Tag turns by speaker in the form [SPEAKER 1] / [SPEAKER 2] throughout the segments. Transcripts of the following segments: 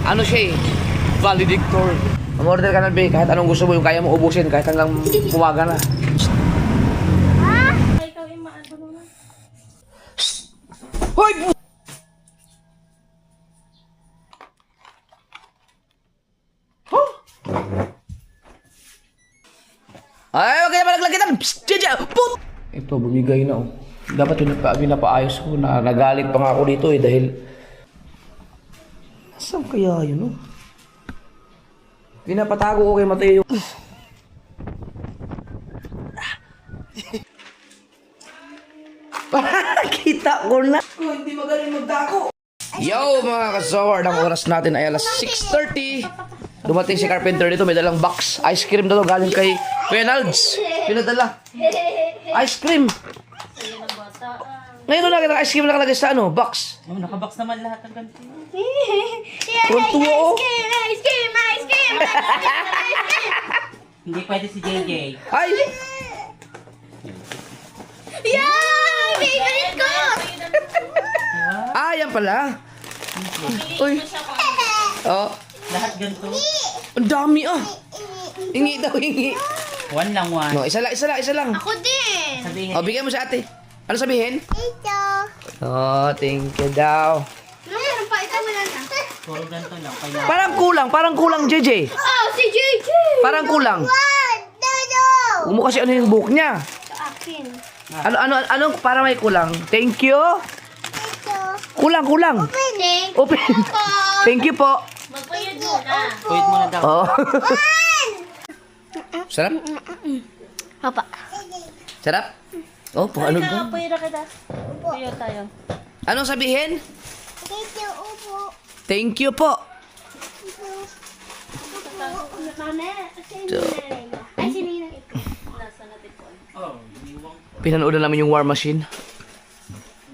[SPEAKER 1] ano siya eh, valedictor. Umorder ka na, be, kahit anong gusto mo, yung kaya mo ubusin, kahit hanggang pumaga na.
[SPEAKER 2] Ikaw yung maano na.
[SPEAKER 1] Hoy! Huh? Ay, wag ka naman naglagitan! Psst! Jeje! Put! Ito, bumigay na oh. Dapat yung pinapaayos ko na nagalit pa nga ako dito eh dahil... Saan kaya yun oh? Pinapatago ko kay Mateo. Kita ko na. Hindi magaling magtago. Yo mga kasawar, ang oras natin ay alas 6:30. Dumating si Carpenter dito, may dalang box. Ice cream daw galing kay Kuya Nalds. Pinadala. Ice cream. Ngayon na kita ice cream nakalagay sa ano, box.
[SPEAKER 3] Oh, nakabox naman lahat ng ganito.
[SPEAKER 1] Tuwa oh.
[SPEAKER 2] Ice cream! Ice cream!
[SPEAKER 3] Hindi pwede si JJ.
[SPEAKER 1] Ay!
[SPEAKER 2] Yeah! Favorite ko!
[SPEAKER 1] Ah, yan pala. Uy. Oh,
[SPEAKER 3] Lahat ganito.
[SPEAKER 1] ang dami ah. Hingi daw, hingi.
[SPEAKER 3] One lang one.
[SPEAKER 1] No, isa lang.
[SPEAKER 2] Ako din!
[SPEAKER 3] Sabihin.
[SPEAKER 1] Oh, bigyan mo sa ate. Ano sabihin?
[SPEAKER 2] Ito!
[SPEAKER 1] Oh, thank you daw.
[SPEAKER 2] Meron pa, ito wala na.
[SPEAKER 3] Puro ganito lang. Kaya
[SPEAKER 1] Parang kulang, JJ.
[SPEAKER 2] Oh, si JJ!
[SPEAKER 1] Parang kulang. Huwag mo kasi ano yung buhok niya.
[SPEAKER 2] Sa akin.
[SPEAKER 1] Ano, para may kulang. Thank you. Kulang.
[SPEAKER 2] Thank
[SPEAKER 1] Open. Thank you po.
[SPEAKER 2] Magpayad muna.
[SPEAKER 3] pwede mo na daw.
[SPEAKER 1] Oh. Sarap?
[SPEAKER 2] Papa.
[SPEAKER 1] Sarap? Oh, ano ba?
[SPEAKER 2] Payad na kita. Payad tayo.
[SPEAKER 1] Anong sabihin? Thank you po.
[SPEAKER 2] Ay, sinina ito.
[SPEAKER 3] Oh, iniwang ko.
[SPEAKER 1] Pinanood na namin yung War Machine.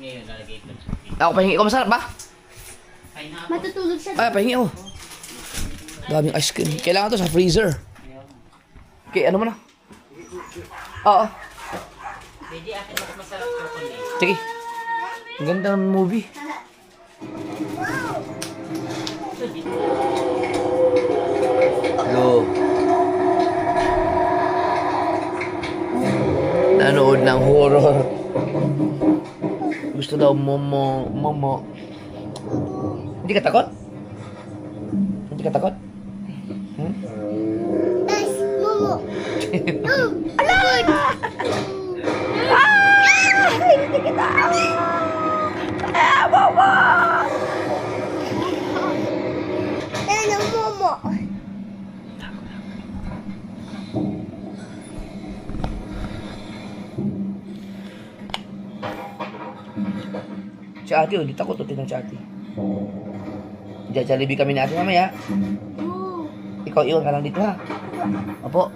[SPEAKER 3] Ngayon, lalagay ko.
[SPEAKER 1] Ako, pahingi ko. Masarap ba?
[SPEAKER 3] Pineapple.
[SPEAKER 2] Matutulog siya.
[SPEAKER 1] Ay, pahingi ako. Daming ice cream. Kailangan to sa freezer. Okay, ano mo na? Oo.
[SPEAKER 3] JJ, akin mas masarap chocolate.
[SPEAKER 1] Sige. Ang ganda ng movie. Hello. Nanood ng horror. Gusto daw momo. Hindi ka takot? Hindi ka takot? Hmm?
[SPEAKER 2] Alay! Hindi kita!
[SPEAKER 1] Mama!
[SPEAKER 2] Ano, Momo?
[SPEAKER 1] Si ate, oh, di takot o tinang si ate. Jollibee kami ni ate mamaya. Ikaw, iwan ka lang dito ha. Opo.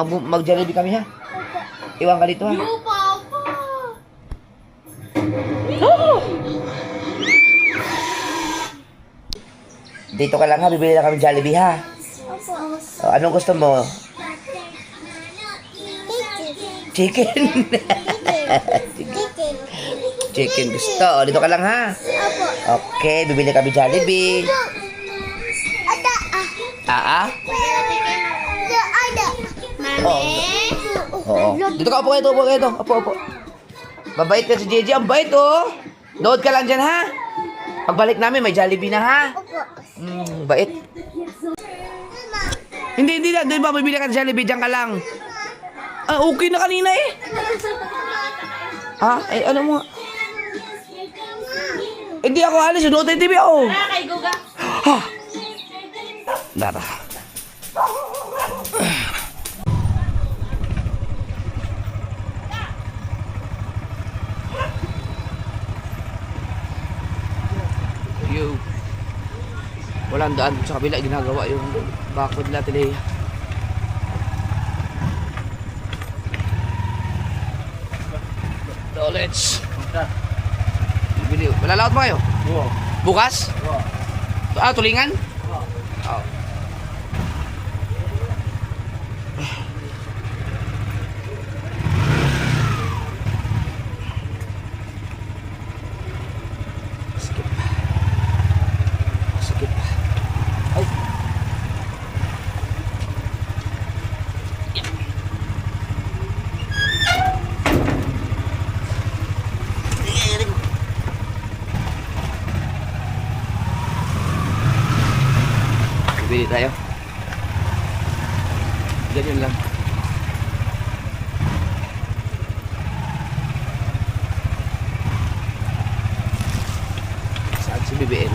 [SPEAKER 1] Mag-Jollibee kami ha. Iwan ka dito ha.
[SPEAKER 2] Papa!
[SPEAKER 1] Dito ka lang ha, bibili na kami Jollibee ha. O, anong gusto mo? Chicken. Chicken gusto. O, dito ka lang ha. Okay, bibili kami Jollibee. Ah? Oo. Oo. Dito ka, upo kayo. Opo. Mabait ka si JJ. Ang bait, oh. Load ka lang dyan, ha? Pagbalik namin, may Jollibee na, ha? Bait. Hindi na. Doon ba, bibili ka ng Jollibee? Dyan ka lang. Ah, okay na kanina, eh. Ha? Eh, ano mo? Hindi ako alis. Sunuot yung TV, oh.
[SPEAKER 2] Kay Guga.
[SPEAKER 1] Ha? Dara. Yo. Walang daan sa kabila ginagawa yung bakod nila Tilea. So let's bibili. Malalaot ba kayo? Bukas? Tulingan? Oh. Skip. Bili tayo. Ganyan lang. Saan si BBL?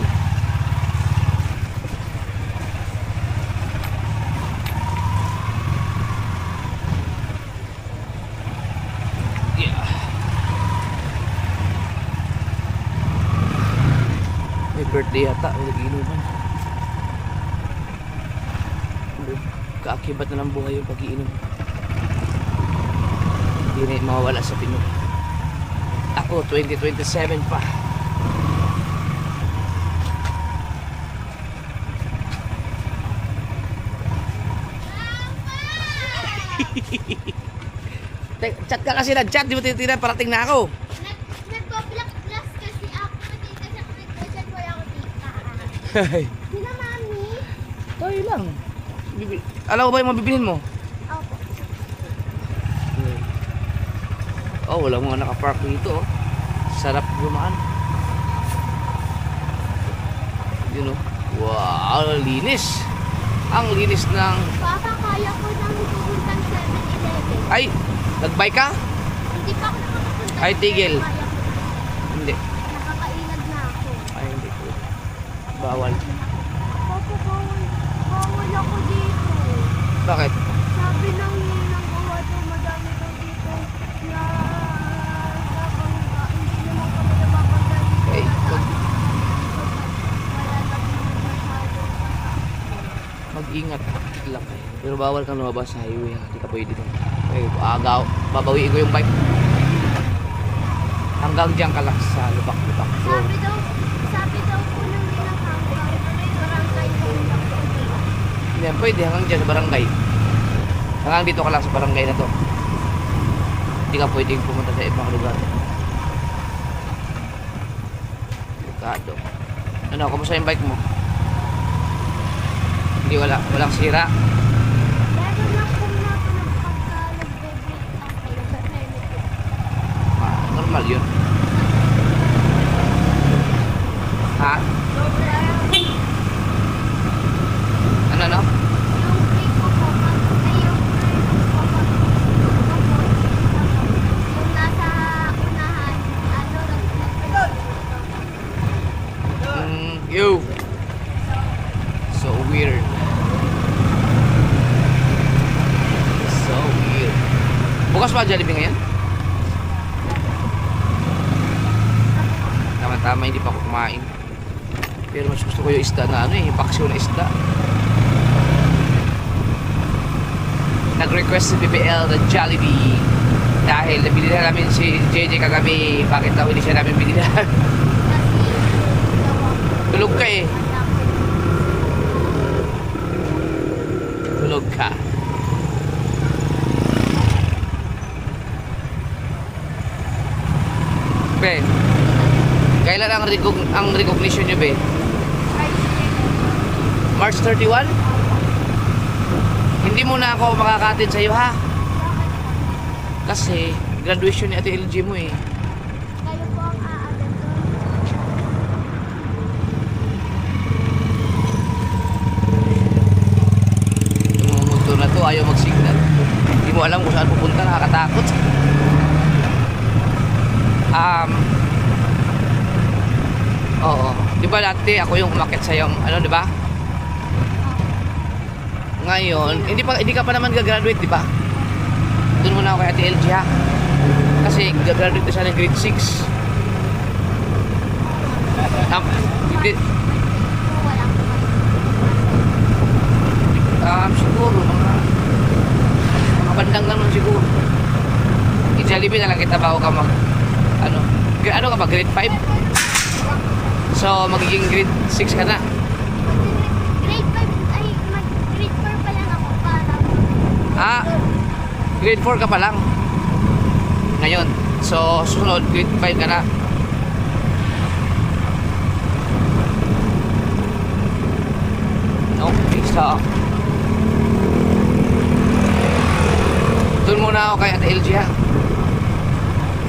[SPEAKER 1] Yeah. May birthday yata. May nag-iinuman. Kaakibat na ng buhay yung pag-iinom. Hindi na yung mawawala sa Pinoy. Ako, 2027 pa. Chat ka kasi nag-chat, di mo tinitingnan, parating na ako.
[SPEAKER 2] Nagpo-block class kasi ako. Kasi ako nag-chat ko ako tita. Sila mami?
[SPEAKER 1] Tayo lang. Alam mo ba yung mabibilhin mo?
[SPEAKER 2] Opo.
[SPEAKER 1] Oh, wala mga nakapark dito. Oh. Sarap gumaan. Yun oh. Wow, linis. Ang linis ng...
[SPEAKER 2] Papa, kaya ko nang pupuntang 7-Eleven.
[SPEAKER 1] Ay, nag-bike ka?
[SPEAKER 2] Hindi pa ako nakakapunta.
[SPEAKER 1] Ay, tigil.
[SPEAKER 2] Kaya ko.
[SPEAKER 1] Hindi.
[SPEAKER 2] Nakakailag na ako.
[SPEAKER 1] Ay, hindi ko. Bawal.
[SPEAKER 2] Papa, bawal ako dito.
[SPEAKER 1] Bakit?
[SPEAKER 2] Sabi ng ninang ko, daw madami daw dito na nabangga. Hindi naman kami nababangga dito.
[SPEAKER 1] Eh,
[SPEAKER 2] Wala na masyado.
[SPEAKER 1] mag-ingat lang kayo. Pero bawal kang lumabas sa highway. Hindi ka pwede doon. Eh, agaw. Babawiin ko yung bike. Hanggang diyan ka lang sa lubak-lubak. So,
[SPEAKER 2] Sabi daw po ng ninang hanggang barangay daw lang po dito.
[SPEAKER 1] hindi yan pwede. Hanggang diyan sa barangay. Hanggang dito ka lang sa barangay na to. Hindi ka pwedeng pumunta sa ibang lugar. Delikado. Ano, kumusta yung bike mo? Hindi, walang sira.
[SPEAKER 2] Meron lang po na ito pagka nagbe-break ako. Nagbe-break ako.
[SPEAKER 1] Ah, normal yun. Ha? Ano, no?
[SPEAKER 2] Yung break ko po, ay yung break ko po, yung nasa unahan,
[SPEAKER 1] Yo. So weird. So weird. Bukas pa Jollibee ngayon? Tama-tama, hindi pa ako kumain. Pero mas gusto ko yung isda na yung paksiw na isda. Nag-request si BBL na Jollibee. Dahil nabili na namin si JJ kagabi. Bakit daw hindi siya namin binilan? Tulog ka eh. Tulog ka. Be, kailan ang recognition nyo, be? March 31? Hindi mo na ako makakatid sa'yo, ha? Kasi, graduation ni Ate LG mo eh.
[SPEAKER 2] Kayo po ang aagal doon.
[SPEAKER 1] Yung motor na to, ayaw mag-signal. Hindi mo alam kung saan pupunta, nakakatakot. Oo. Di ba dati ako yung umakit sa yung, ano, di ba? Ngayon, hindi ka pa naman gagraduate, di ba? Doon muna ako kay Ate LG, ha? Kasi gagraduate na siya ng grade 6. Hindi, siguro, mga bandang naman siguro. I-Jollibee na lang kita bago ka mag, ano ka ba, grade 5? So, magiging grade 6 ka na.
[SPEAKER 2] Grade 5, ay, grade 4 pa lang ako para.
[SPEAKER 1] Grade 4 ka pa lang. Ngayon. So, susunod, grade 5 ka na. Okay, so. Doon muna ako kay Ate LG, ha?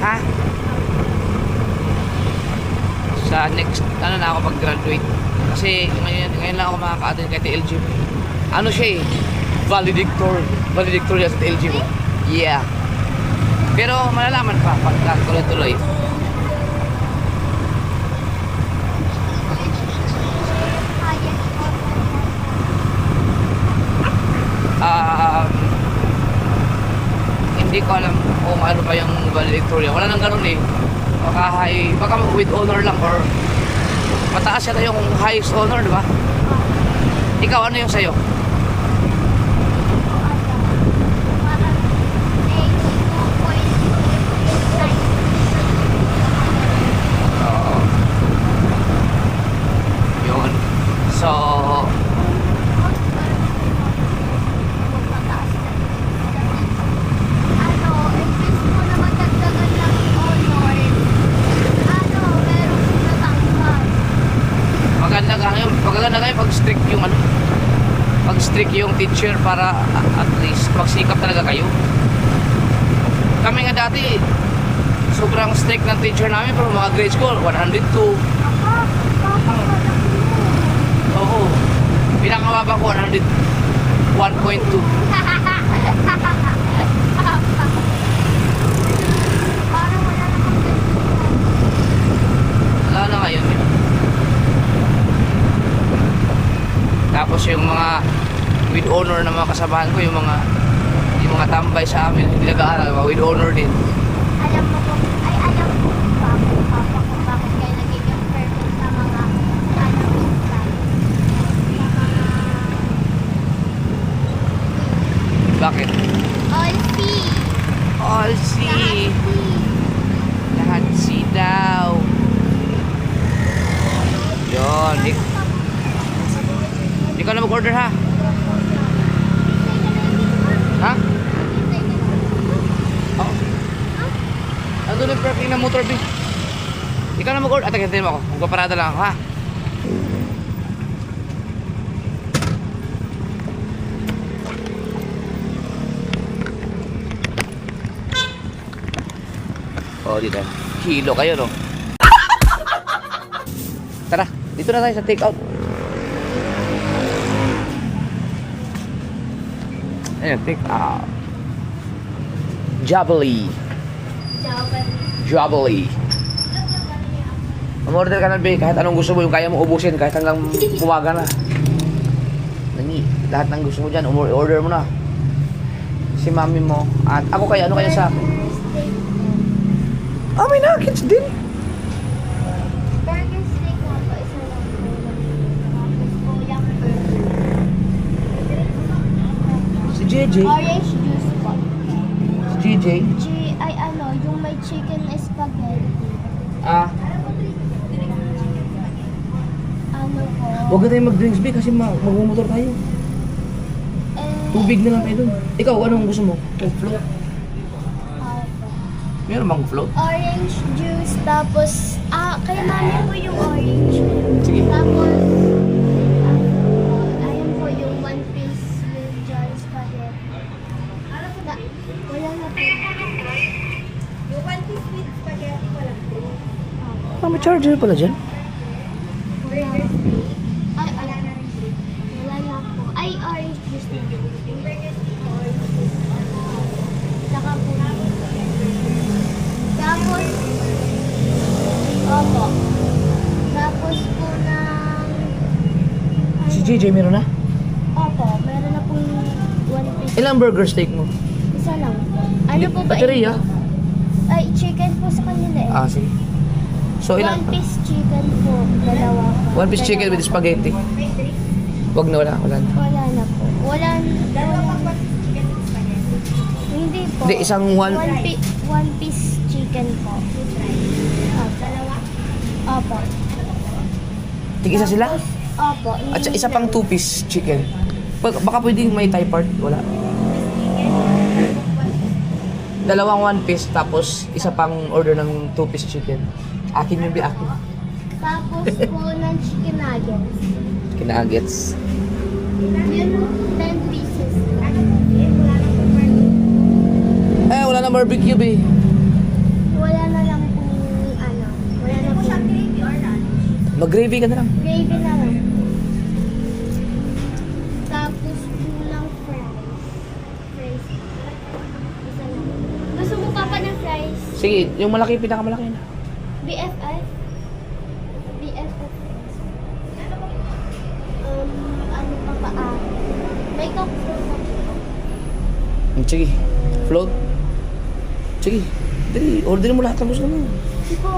[SPEAKER 1] Ha? Sa next, ano na ako pag-graduate. Kasi ngayon lang ako makaka-attend kay TLG mo. Ano siya eh? Valedictor yan sa TLG mo. Yeah. Pero malalaman pa pagka tuloy-tuloy. Hindi ko alam kung ano pa yung valedictorian. Wala nang ganun eh. Baka with honor lang or mataas yata yung highest honor, di ba? Ikaw, ano yung sa'yo? Oo. Yun. So, maganda kayo pag strict yung teacher para at least magsikap talaga kayo. Kami nga dati sobrang strict ng teacher namin pero mga grade school 102. Oo. Pinakamababa ko 101.2. Wala na ngayon yun. Tapos yung mga with honor na mga kasamahan ko, yung mga tambay sa amin, hindi nag-aaral, mga with honor din.
[SPEAKER 2] Alam mo po, alam mo ba kung papa kung bakit kayo nagiging perfect sa mga minsan?
[SPEAKER 1] Bakit?
[SPEAKER 2] All C.
[SPEAKER 1] All C. Lahat C daw. Yun. Ikaw na mag-order ha? Ha? Oo. Andun yung parking ng motor B. Ikaw na mag-order. At tagantin mo ako. Magpaparada lang ako ha? Oh, dito. Kilo kayo, no? Tara, dito na tayo sa take out. Ayan, take out. Jabali. Umorder ka na, be. Kahit anong gusto mo, yung kaya mo ubusin. Kahit hanggang bumaga na. Nani, lahat ng gusto mo dyan, order mo na. Si mami mo. At ako kaya, ano kaya sa akin? Ah, may nuggets din.
[SPEAKER 2] Burger steak nga po, isa lang po. Tapos po, yung burger.
[SPEAKER 1] Si JJ.
[SPEAKER 2] Orange juice po.
[SPEAKER 1] Si JJ.
[SPEAKER 2] Ay ano, yung may chicken spaghetti.
[SPEAKER 1] Ah,
[SPEAKER 2] Ano po?
[SPEAKER 1] huwag na tayo mag-drinks, be. Kasi magmumotor tayo. Tubig na lang tayo dun. Ikaw, anong gusto mo? Coke float? Meron bang float?
[SPEAKER 2] Orange juice, tapos, kay mami po yung orange.
[SPEAKER 1] Sige.
[SPEAKER 2] Tapos, ayun po yung one piece with jar spaghetti. Wala na po. Yung one piece with spaghetti, wala po.
[SPEAKER 1] Ah, may charger pala dyan.
[SPEAKER 2] Burger steak. Ay, wala na rin. Wala na po. Ay, orange juice na. Yung burger steak, orange juice. Saka po. Tapos, opo. Tapos po ng...
[SPEAKER 1] Si JJ meron na?
[SPEAKER 2] Opo, meron na pong one piece.
[SPEAKER 1] Ilang burger steak mo?
[SPEAKER 2] Isa lang po. Ano po ba?
[SPEAKER 1] Baterya?
[SPEAKER 2] Ay, chicken po sa kanila eh.
[SPEAKER 1] Ah, sige. So, ilang?
[SPEAKER 2] One piece chicken po. Dalawa po.
[SPEAKER 1] One piece chicken with spaghetti. Wag na, wala na.
[SPEAKER 2] Wala na po. Wala. Hindi po.
[SPEAKER 1] Hindi, isang
[SPEAKER 2] One piece chicken po. Dalawa? Opo.
[SPEAKER 1] Tig-isa sila?
[SPEAKER 2] Opo.
[SPEAKER 1] At isa pang 2-piece chicken. Baka pwedeng may Thai part. Wala. Dalawang 1 piece tapos isa pang order ng 2-piece chicken. Akin yung akin.
[SPEAKER 2] Tapos po ng chicken nuggets.
[SPEAKER 1] Kinaagets.
[SPEAKER 2] Yun, 10 pieces.
[SPEAKER 1] Wala na barbecue, be.
[SPEAKER 2] Wala na lang po, ano, wala na po.
[SPEAKER 1] Mag-gravy ka na lang.
[SPEAKER 2] Gravy na lang. Tapos kulang fries. Fries. Isa lang. Gusto mo pa ng fries?
[SPEAKER 1] Sige, yung malaki, pinakamalaki na.
[SPEAKER 2] BFF? BFF. Ano pa ba? May cocktail pa.
[SPEAKER 1] Sige. Float. Sige. Dali, order mo lahat ng gusto mo.
[SPEAKER 2] Tipo,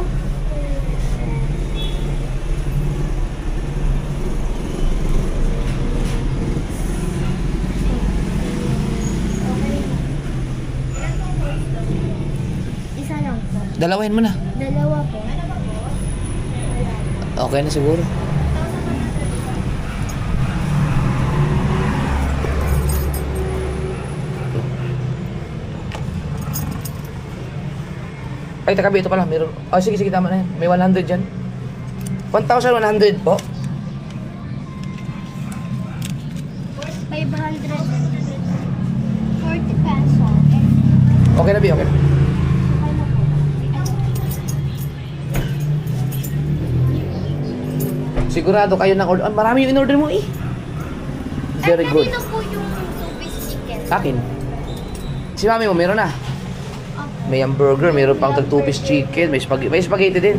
[SPEAKER 2] okay. Isa lang po.
[SPEAKER 1] Dalawahin mo na.
[SPEAKER 2] Dalawa po.
[SPEAKER 1] Okay na siguro. Ay, takabi, ito pala. Meron. Oh, sige, tama na yan. May 100 dyan. 1,100 po.
[SPEAKER 2] 540 pesos.
[SPEAKER 1] Okay na, Bi, okay na.
[SPEAKER 2] Okay na po.
[SPEAKER 1] Sigurado kayo ng order. Ah, marami yung in-order mo eh. Very good.
[SPEAKER 2] Kanino po yung two-piece chicken?
[SPEAKER 1] Sa akin. Si mami mo, meron na.
[SPEAKER 2] Opo.
[SPEAKER 1] May hamburger, meron pang 2-piece chicken, may spaghetti din.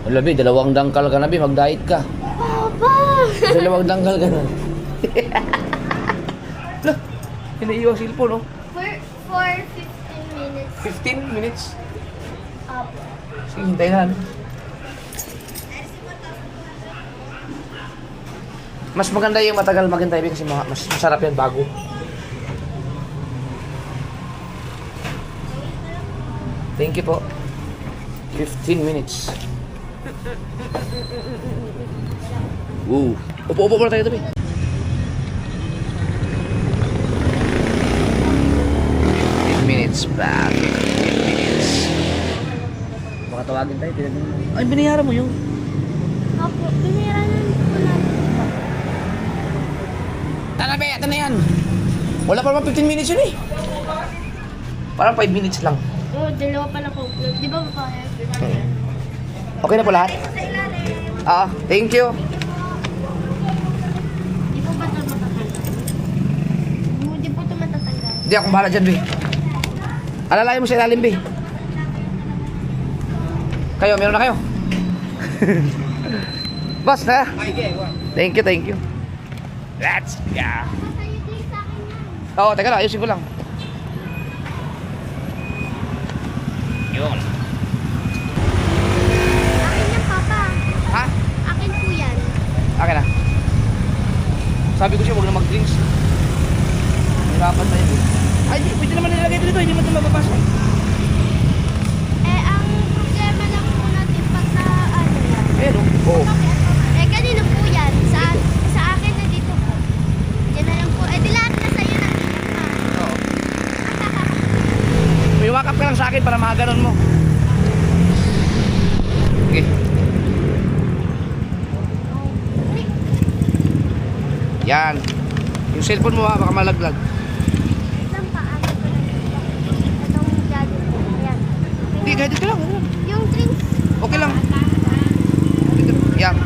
[SPEAKER 1] Wala, Bi, dalawang dangkal ka na, Bi, mag-diet ka.
[SPEAKER 2] Papa!
[SPEAKER 1] Dalawang dangkal ka na. Lah, hinaiiwang cellphone, oh.
[SPEAKER 2] For 15 minutes.
[SPEAKER 1] 15 minutes.
[SPEAKER 2] Opo.
[SPEAKER 1] Sige, hintayin na. Mas maganda yung matagal maghintay kasi mas masarap yan bago. Thank you po. 15 minutes. Woo. Upo muna tayo tabi. 15 minutes back. 15 minutes. Baka tawagin tayo. Ay, binayaran mo yung.
[SPEAKER 2] Opo. Pinira na po natin.
[SPEAKER 1] Tanabe, ito na yan. Wala pa naman 15 minutes yun eh. Parang 5 minutes lang.
[SPEAKER 2] Oh, dalawa pala ko. Di ba ba kaya?
[SPEAKER 1] Okay na po lahat? Thank you.
[SPEAKER 2] Di po ba ito matatanggal? Di po ito matatanggal.
[SPEAKER 1] Hindi akong bahala dyan, Bi. Alalayan mo sa ilalim, Bi. Kayo, meron na kayo? Boss, na? Thank you. Let's go.
[SPEAKER 2] Masaya din sa akin yan.
[SPEAKER 1] Oo, teka lang, ayusin ko lang. Yun.
[SPEAKER 2] Akin yan, Papa.
[SPEAKER 1] Ha?
[SPEAKER 2] Akin po yan.
[SPEAKER 1] Akin na. Sabi ko siya, huwag na mag-drinks. Hirapan tayo. Ay, pwede naman nilagay dito, hindi mo ito mababasa.
[SPEAKER 2] Ang problema lang po natin pag na ano yan.
[SPEAKER 1] Ayan o. Oo.
[SPEAKER 2] Kanino po yan? Sa akin na dito po. Yan na lang po. Di lahat na sa'yo na dito pa.
[SPEAKER 1] Oo. May wakap ka lang sa akin para makaganon mo. Okay. Yan. Yung cellphone mo ha, baka malaglag.
[SPEAKER 2] Isang paano ko na dito. Itong gadget po. Ayan.
[SPEAKER 1] Hindi, kahit ito lang.
[SPEAKER 2] Yung drinks.
[SPEAKER 1] Okay lang. Ito, yan.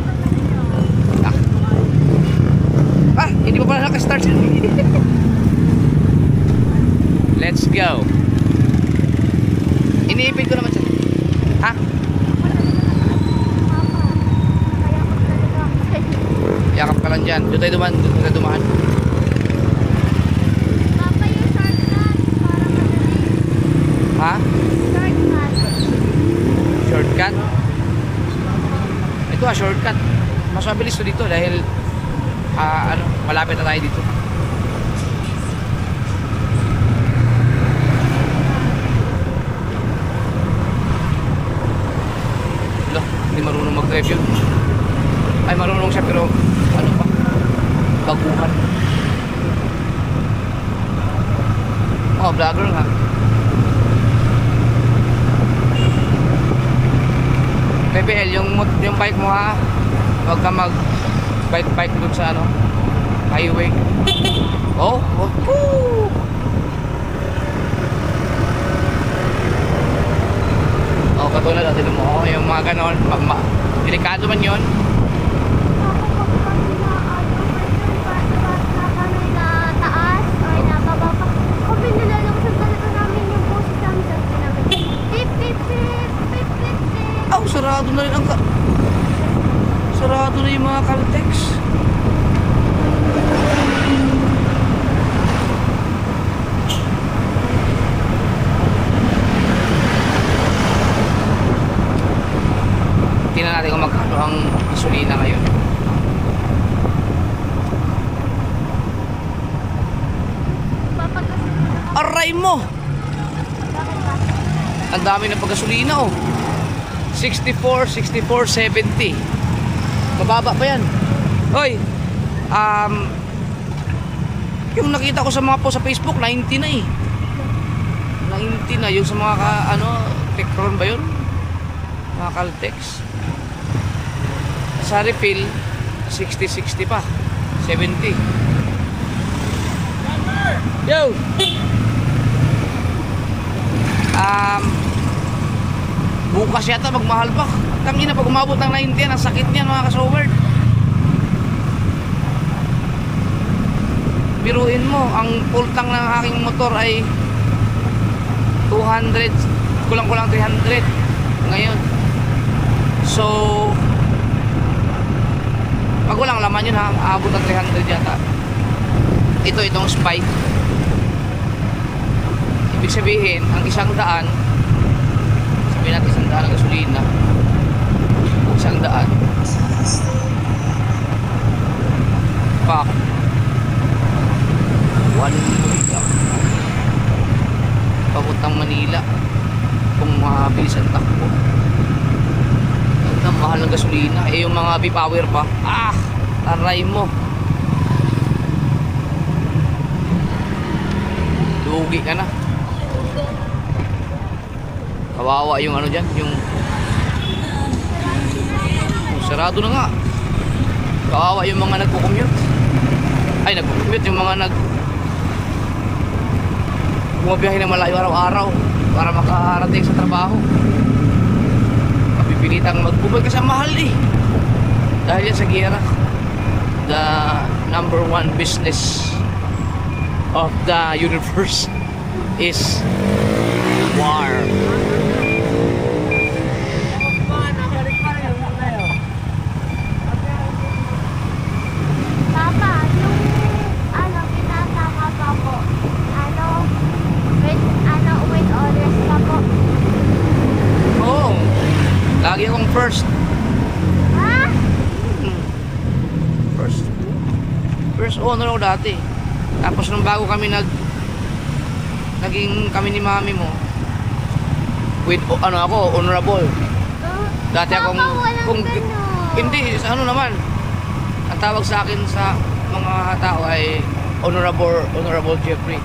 [SPEAKER 1] Hindi pa pala nakastart. Let's go. Iniipid ko naman siya. Ha?
[SPEAKER 2] Papa. Kaya ko talaga ako sa'yo.
[SPEAKER 1] Yakap ka lang dyan. Doon tayo dumaan.
[SPEAKER 2] Papa, yung shortcut. Para madali.
[SPEAKER 1] Ha?
[SPEAKER 2] Shortcut.
[SPEAKER 1] Shortcut? Ito shortcut. Mas mabilis to dito dahil malapit na tayo dito. Lo, hindi marunong mag-drive yun. Ay, marunong siya pero ano pa? Baguhan. Oh, vlogger nga. PPL, yung bike mo ha, huwag ka mag bike dun sa highway. Oh, katulad natin mo, yung mga ganon, delikado man yun. Sarado na rin ang sarado na yung mga Caltex. Tingnan natin kung magkano ang gasolina ngayon. Aray mo! Ang dami ng paggasolina oh. 64, 70. Mababa pa yan. Hoy, yung nakita ko sa mga po sa Facebook, 90 na eh. 90 na yung sa mga Tecron ba yun? Mga Caltex. Sa refill, 60 pa. 70. Yo! Bukas yata magmahal pa. Tangina pag umabot ng 90 yan, ang sakit niyan mga kasoward. Biruin mo, ang full tank ng aking motor ay 200, kulang-kulang 300 ngayon. So pag walang laman yun ha, aabot ng 300 yata. Itong spike. Ibig sabihin, ang 100, sabihin natin 100 ng gasolina, 100 pak 1 papuntang Manila kung mabilis ang takbo. Ang mahal ng gasolina. Eh yung mga B-Power pa, aray mo, lugi ka na. Kawawa yung dyan, yung sarado na nga. Kawawa yung mga nagko-commute. Ay, nagko-commute, yung mga bumabiyahe ng malayo araw-araw para makarating sa trabaho. Mapipilitang mag-Uber kasi ang mahal eh. Dahil yan sa giyera. The number 1 business of the universe is war. Lagi akong first.
[SPEAKER 2] Ha?
[SPEAKER 1] First owner ako dati. Tapos nung bago kami naging kami ni mami mo, with ako, honorable. Dati akong hindi, naman. Ang tawag sa akin sa mga tao ay honorable Jeffrey.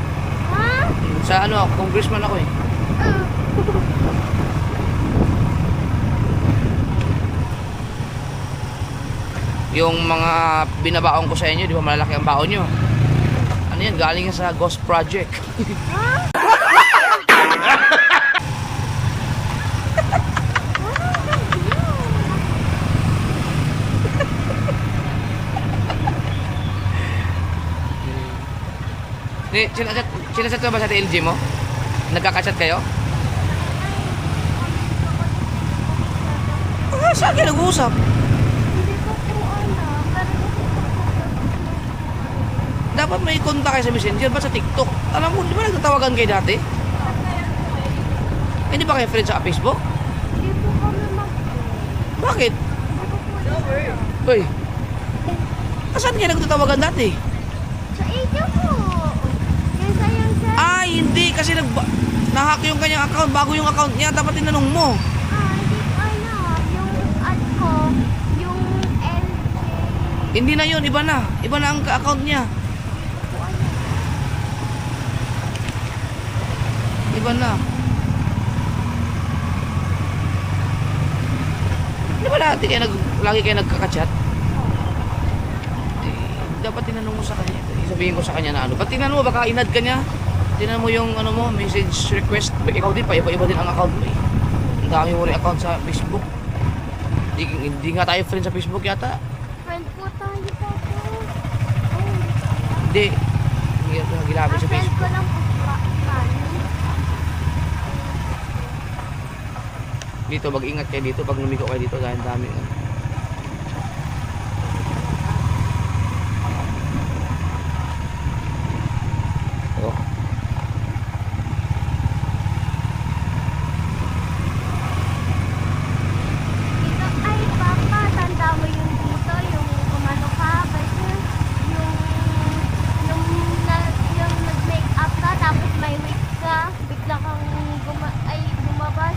[SPEAKER 2] Ha?
[SPEAKER 1] Sa congressman ako eh. Yung mga binabaon ko sa inyo, di ba malalaki ang baon nyo? Ano yan? Galing yan sa Ghost Project. Sinasat ka ba sa TLG mo? Nagkakachat kayo? Saan kayo nag-uusap? Dapat may kontak kayo sa Messenger, ba sa TikTok? Alam mo, di ba nagtatawagan kayo dati? Hindi ba kayo friends sa Facebook?
[SPEAKER 2] Hindi po kami
[SPEAKER 1] Bakit? Uy, saan kayo nagtatawagan dati?
[SPEAKER 2] sa inyo po. Kaysa yung sa...
[SPEAKER 1] Hindi, kasi nahack yung kanyang account, bago yung account niya, dapat tinanong mo.
[SPEAKER 2] Hindi ko alam. Yung ad ko, yung LJ.
[SPEAKER 1] Hindi na yun, iba na ang account niya. Iba na. Di ba lagi kayo nagkakachat? Dapat tinanong mo sa kanya. Sabihin ko sa kanya na Pag tinanong mo, baka inad ka niya. Tinanong mo yung message request. Ikaw din pa, iba-iba din ang account mo eh. Ang dami mo rin account sa Facebook. Hindi nga tayo friend sa Facebook yata.
[SPEAKER 2] Friend po tayo po.
[SPEAKER 1] Hindi. Hindi nga tayo ginamit sa
[SPEAKER 2] Friend
[SPEAKER 1] Facebook.
[SPEAKER 2] ko lang po.
[SPEAKER 1] Dito, mag-ingat kayo dito. Pag lumigo kayo dito, dahil dami. Oh.
[SPEAKER 2] Dito, ay papa, tanda mo yung dito, yung kumano ka, kasi yung nag-make up ka, tapos may wig ka, bigla kang lumabas,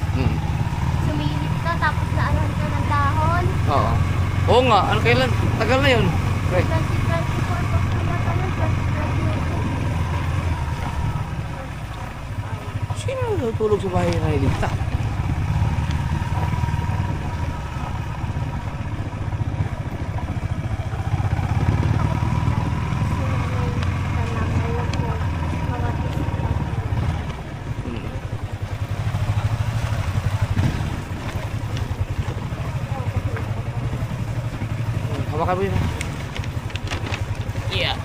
[SPEAKER 2] sumilip ka, tapos naalan ka ng dahon.
[SPEAKER 1] Oo. Oo nga. Ano kailan? Tagal na yun. Okay.
[SPEAKER 2] 2024 pa pala ka ng 2022.
[SPEAKER 1] Sino natutulog sa bahay na iligta? Hawakan mo yun. Yeah.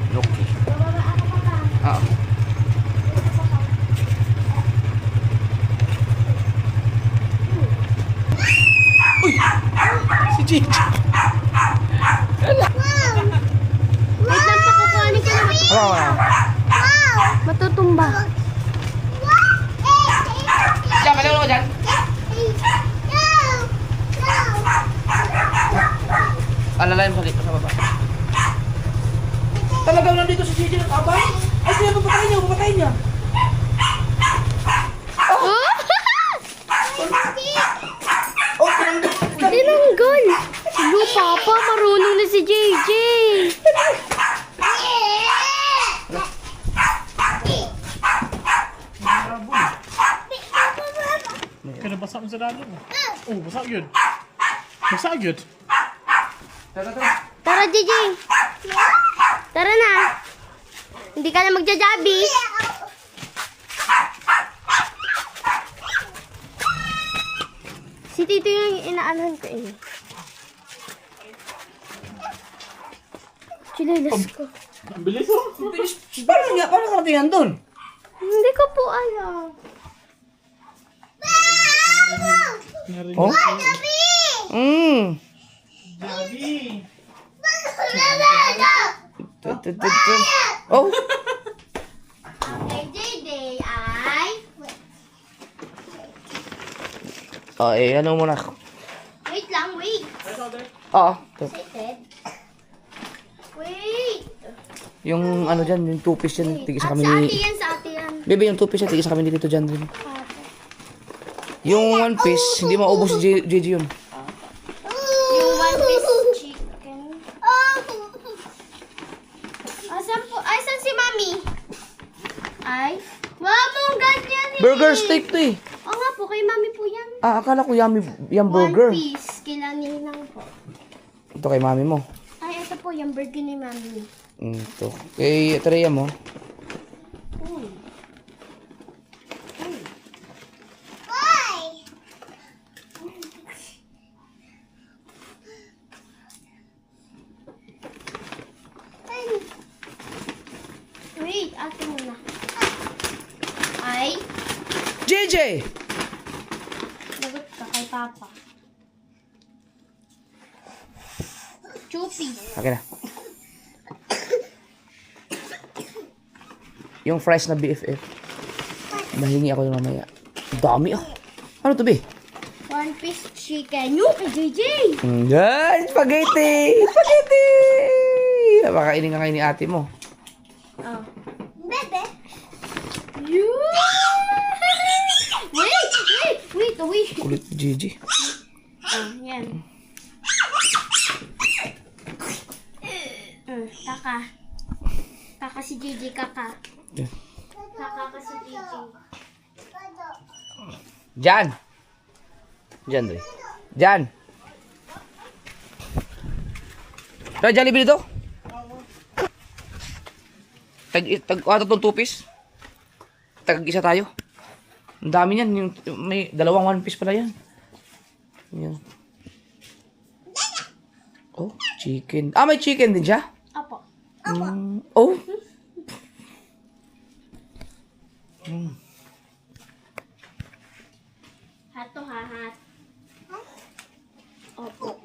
[SPEAKER 1] Okay. Ah. Uy! Si Gigi.
[SPEAKER 2] Wait lang pa, kukuhanin ko na.
[SPEAKER 1] Wow.
[SPEAKER 2] Matutumba.
[SPEAKER 1] Diyan, malaw ka dyan. Alalayan mo sa dito, sa baba. Talagang nandito si Gigi ng abay? Ay, siya papatayin niya, papatayin niya.
[SPEAKER 2] Tinanggal. Hello, Papa. Marunong na si JJ.
[SPEAKER 4] Kaya basa mo sa dalo mo. Oh, basa yun. Basa yun.
[SPEAKER 2] Tara, JJ. Tara na. Hindi ka na magjajabi. Si Tito yung inaanahan ko eh. Chilelas ko.
[SPEAKER 4] Ang bilis oh.
[SPEAKER 1] Paano nakarating doon?
[SPEAKER 2] Hindi ko po alam.
[SPEAKER 1] Oh?
[SPEAKER 4] Gabi.
[SPEAKER 1] Oh?
[SPEAKER 2] Okay, JJ ay...
[SPEAKER 1] Oh, eh, ano muna?
[SPEAKER 2] Wait lang, wait.
[SPEAKER 1] Oo.
[SPEAKER 2] Excited? Wait.
[SPEAKER 1] Yung ano dyan, yung two-piece yan, tigis sa
[SPEAKER 2] Sa
[SPEAKER 1] kami
[SPEAKER 2] ate
[SPEAKER 1] ni...
[SPEAKER 2] yan, sa ate yan.
[SPEAKER 1] Bebe, yung two-piece yan, tigis sa kami ni Tito John rin. Yung one piece, hindi maubos si JJ yun.
[SPEAKER 2] Yung one piece chicken. Asan po? Ay, saan si Mami? Ay, mong ganyan eh.
[SPEAKER 1] Burger steak to eh.
[SPEAKER 2] Oo nga po, kay Mami po yan.
[SPEAKER 1] Ah, akala ko yummy, yung burger.
[SPEAKER 2] One piece, kilanin lang po.
[SPEAKER 1] Ito kay mami mo.
[SPEAKER 2] Ay, ito po, yung burger ni Mami.
[SPEAKER 1] Ito. Kay Treya mo.
[SPEAKER 2] Uy. Wait, ate muna. Ay,
[SPEAKER 1] JJ!
[SPEAKER 2] lagot ka kay Papa. Chupi.
[SPEAKER 1] Akin na. Yung fries na BFF. Nahingi ako yung mamaya. Dami ah. Ano to, be?
[SPEAKER 2] One piece chicken. Yung kay JJ.
[SPEAKER 1] Yan! Spaghetti! Spaghetti! Makainin ka ngayon ni ate mo.
[SPEAKER 2] Oh. Bebe. You. Wait.
[SPEAKER 1] Kulit ni Gigi.
[SPEAKER 2] Oh, yan. kaka. Kaka si Gigi, kaka. Kaka si Gigi.
[SPEAKER 1] Jan! Jan, Dre. Jan! Tara, Jollibee dito. Tag 2 piece. Tag-isa tayo. Ang dami niyan. May dalawang 1 piece pala yan. Yan. Oh, chicken. Ah, may chicken din siya?
[SPEAKER 2] Apo.
[SPEAKER 1] Oh.
[SPEAKER 2] Hato hahat. Opo.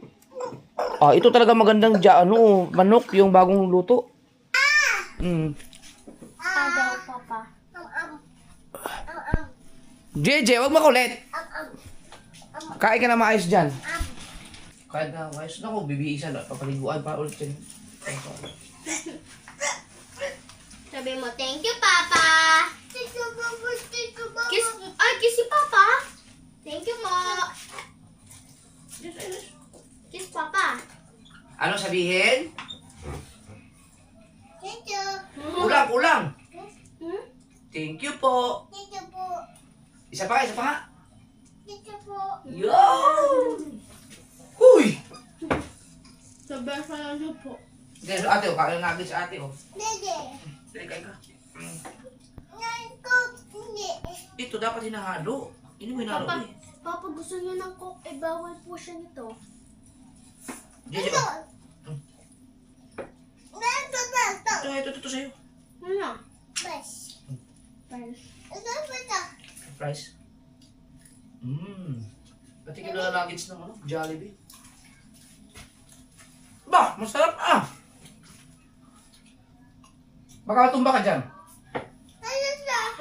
[SPEAKER 1] Ah, ito talaga magandang manok, yung bagong luto.
[SPEAKER 2] Daw, papa.
[SPEAKER 1] JJ, wag makulit. Kain ka na maayos dyan. Kain ka na maayos. Naku, bibihisan. Papaliguan pa ulit yan.
[SPEAKER 2] Sabi mo, thank you, papa. Kiss, kiss si papa. Thank you mo. Kiss papa.
[SPEAKER 1] Ano sabihin?
[SPEAKER 2] Thank you.
[SPEAKER 1] Kulang. Thank you po.
[SPEAKER 2] Thank you po.
[SPEAKER 1] Isa pa nga.
[SPEAKER 2] Thank you po.
[SPEAKER 1] Yo! Huy!
[SPEAKER 2] Sabi sa lang po.
[SPEAKER 1] Sige, so ate, kain na agad sa ate,
[SPEAKER 2] Dede.
[SPEAKER 1] Sige, kain ka.
[SPEAKER 2] Ngayon ko, hindi.
[SPEAKER 1] Ito dapat hinahalo. Ini mo hinahalo
[SPEAKER 2] Papa,
[SPEAKER 1] eh.
[SPEAKER 2] Papa, gusto niya ng coke, eh bawal po siya nito.
[SPEAKER 1] JJ, ito sa'yo.
[SPEAKER 2] Ano? Price.
[SPEAKER 1] Price. Patikin na nuggets ng Jollibee. Bah, masarap ah! Baka matumba ka dyan.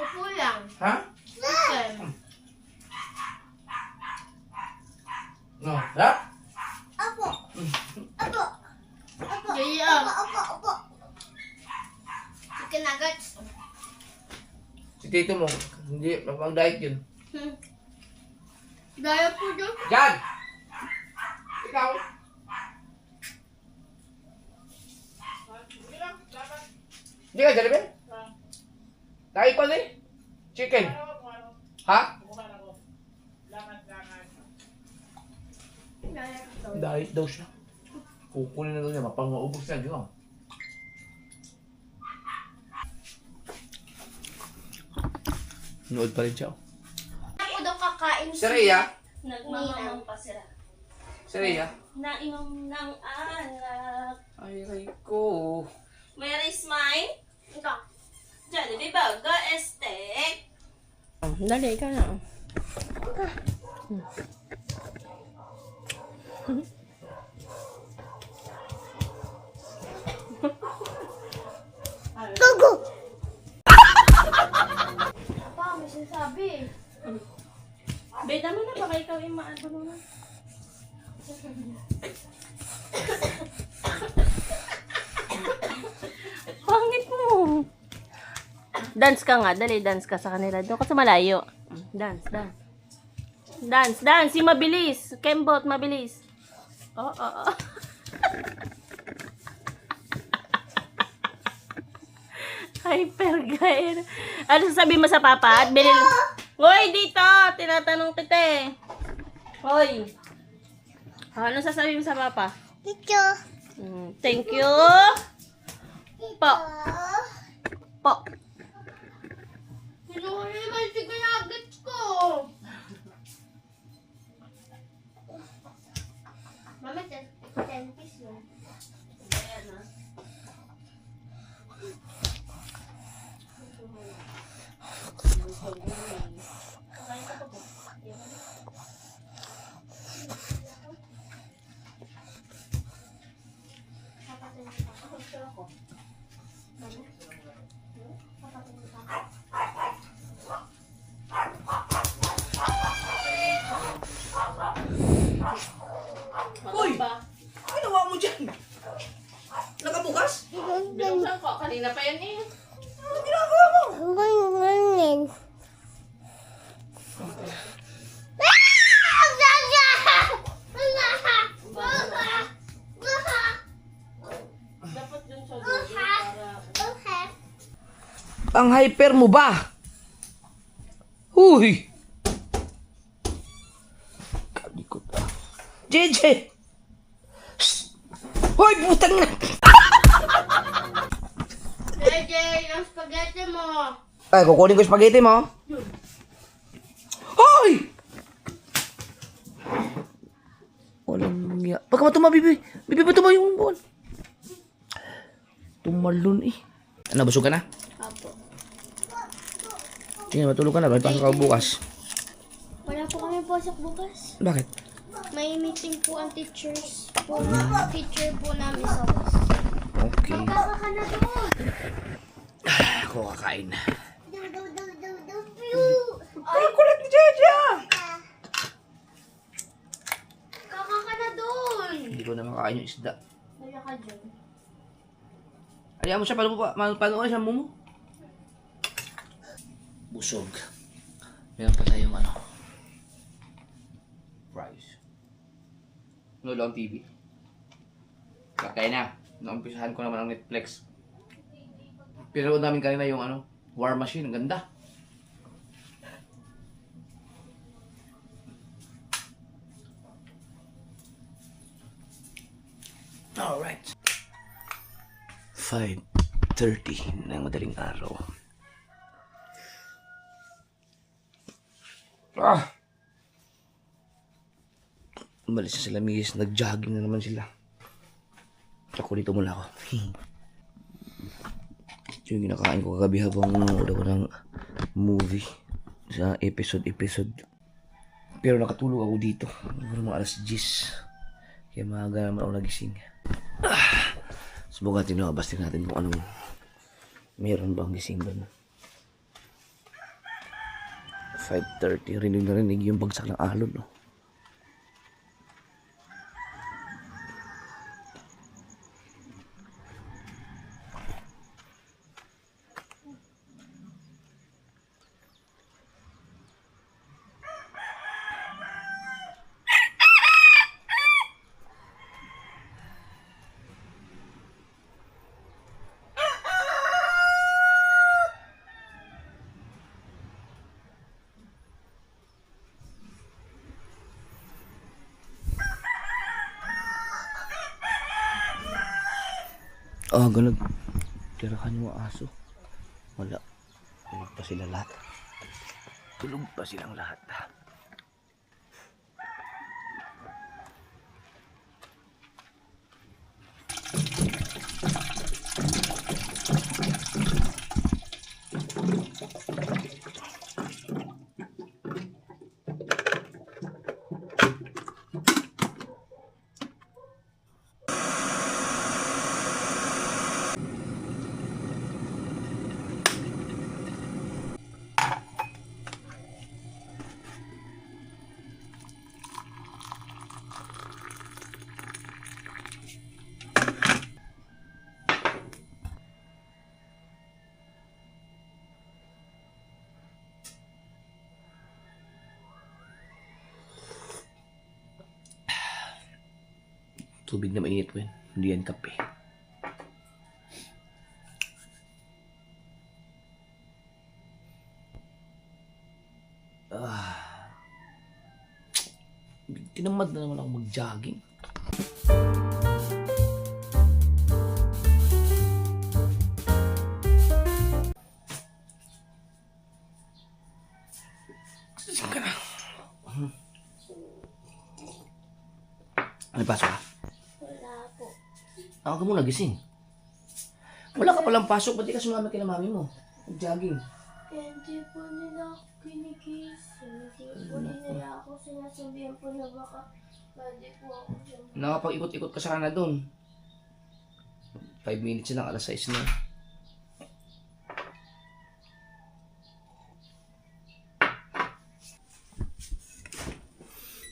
[SPEAKER 2] Opo lang.
[SPEAKER 1] Ha? No, ha?
[SPEAKER 2] Apo. Apo. Apo. Apo. Chicken nuggets.
[SPEAKER 1] Si tito mo, hindi, mapang-diet yun.
[SPEAKER 2] Gaya po dyan.
[SPEAKER 1] Jan! Ikaw? Hindi ka, Jollibee? Dahil pa din? Chicken? Ha? Diet daw siya. Kukunin na daw niya, mapang-maubos na, di ba? Nood pa rin siya.
[SPEAKER 2] Ako daw kakain
[SPEAKER 1] Si Rhea?
[SPEAKER 5] Nagmamamang pa sila.
[SPEAKER 1] Si Rhea?
[SPEAKER 5] Nainom ng alak.
[SPEAKER 1] Ay, aray ko.
[SPEAKER 5] Where is mine?
[SPEAKER 2] Ito.
[SPEAKER 5] Jollibee Burger Estate.
[SPEAKER 6] Dali ka na.
[SPEAKER 2] Papa, may sinasabi.
[SPEAKER 5] Be, tama na. Baka ikaw yung maano na.
[SPEAKER 6] Pangit mo. Dance ka nga. Dali, dance ka sa kanila. Doon ka sa malayo. Dance, dance. Dance, dance. Yung mabilis. Kembot, mabilis. Oo. Hyper gair. Ano sasabihin mo sa papa? At binil... Hoy, dito! Tinatanong kita eh. Hoy. Ano sasabihin mo sa papa?
[SPEAKER 2] Ito.
[SPEAKER 6] Thank you. Po. Po.
[SPEAKER 2] Kinuha niya naman chicken nuggets ko. Mama, 10 piece yun.
[SPEAKER 1] Uy! Ano ginawa mo dyan? Nakabukas?
[SPEAKER 5] Binuksan ko. Kanina pa yan eh.
[SPEAKER 1] Ano ginagawa mo?
[SPEAKER 5] Dapat dun sa dulo.
[SPEAKER 1] Ang hyper mo ba? Huy! Kalikot ah. JJ! Shh! Hoy, butang na!
[SPEAKER 2] JJ, ang spaghetti mo.
[SPEAKER 1] Ay, kukunin ko yung spaghetti mo. Hoy! Walang niya. Baka matuma, bibi. Bibi, matuma yung buwan. Tumalon eh. Ano, busog ka na?
[SPEAKER 2] Apo.
[SPEAKER 1] Sige, matulog ka na. May pasok ka bukas.
[SPEAKER 2] Wala po kami pasok bukas.
[SPEAKER 1] Bakit?
[SPEAKER 2] May meeting po ang teachers po. Teacher po namin sa bus.
[SPEAKER 1] Okay.
[SPEAKER 2] Kaka ka na doon.
[SPEAKER 1] Ako kakain.
[SPEAKER 2] Ay, kulit ni Jeja! Kaka ka na doon.
[SPEAKER 1] Hindi ko na makakain yung isda.
[SPEAKER 2] Kaya ka dyan.
[SPEAKER 1] Ayaw mo siya, paano siya mumu? Busog. Meron pa tayong ano. Fries. Nood ang TV. Kakain na. Naumpisahan ko naman ang Netflix. Pero namin kanina yung ano, War Machine. Ang ganda. Alright. 5:30 ng madaling araw. Umalis na sila, Miss. Nag-jogging na naman sila. Ako dito muna ako. Yung kinakain ko kagabi habang nanonood ako ng movie. Sa episode. Pero nakatulog ako dito. Mga alas 10. Kaya maaga naman ako nagising. Subukan tinabas natin kung anong meron bang gising doon. 5:30. Rinig yung bagsak ng alon, no? Ganun. Tirahan yung aso. Wala. Tulog pa sila lahat. Tulog pa silang lahat. Tubig na mainit ko yan. Hindi yan kape. Tinamad na naman ako mag-jogging. Saan ka na? May pasok ka?
[SPEAKER 2] Wala po.
[SPEAKER 1] Ako ka muna gising. Wala ka palang pasok. Ba't di ka sumama kina mami mo? Mag-jogging.
[SPEAKER 2] Hindi po nila ako kinigising. Hindi po nila ako sinasabihan po na baka pwede po ako dyan.
[SPEAKER 1] Nakapag-ikot-ikot ka sana doon. 5 minutes lang, alas 6 na.